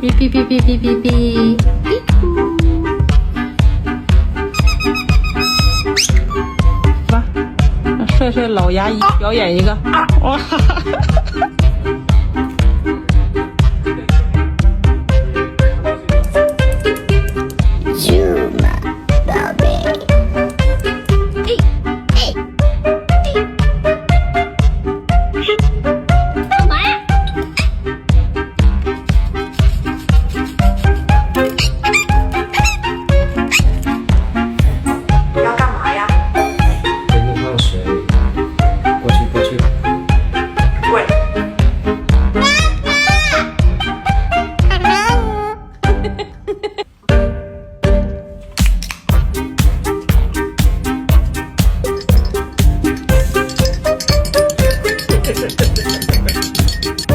哔哔哔哔哔哔哔。吧，让帅帅老牙医表演一个。哇！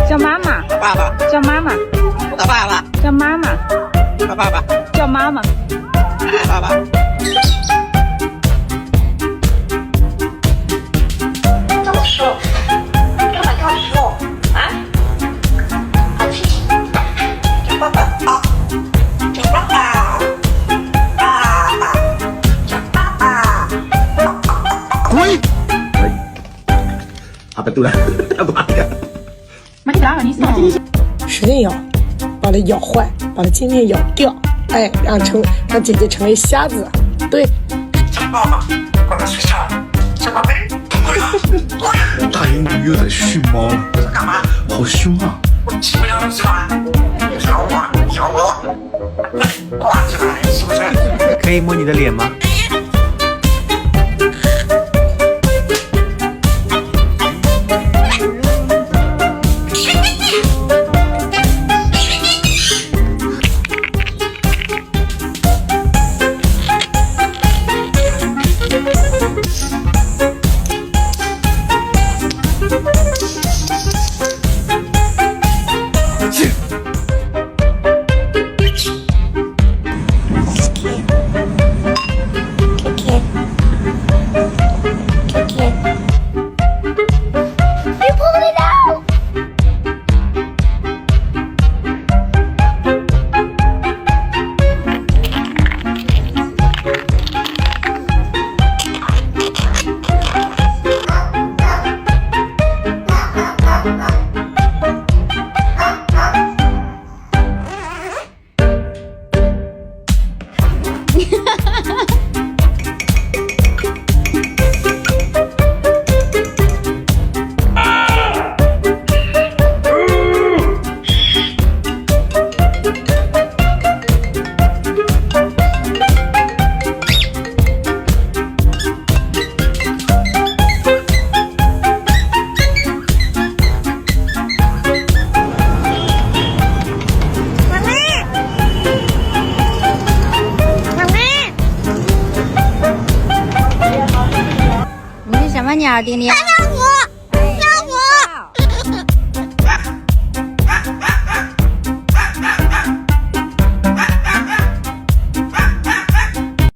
叫妈妈，爸爸，叫妈妈，叫爸爸，叫妈妈，叫爸爸，叫妈妈，爸爸。这么瘦，干嘛这么瘦啊？好气！叫爸爸啊！叫爸爸！爸爸！叫爸爸！滚！apa tu lah? Apa kan? 妈，你打你嗓子。使劲咬，把它咬坏，把它今天咬掉，哎，让姐姐成为瞎子，对。叫爸爸，快来睡觉。叫宝贝，大英语又在训猫了，在干嘛？好凶啊！我起不了是吧？咬我，咬我，挂起来是不是？可以摸你的脸吗？你是什么鸟，丁丁？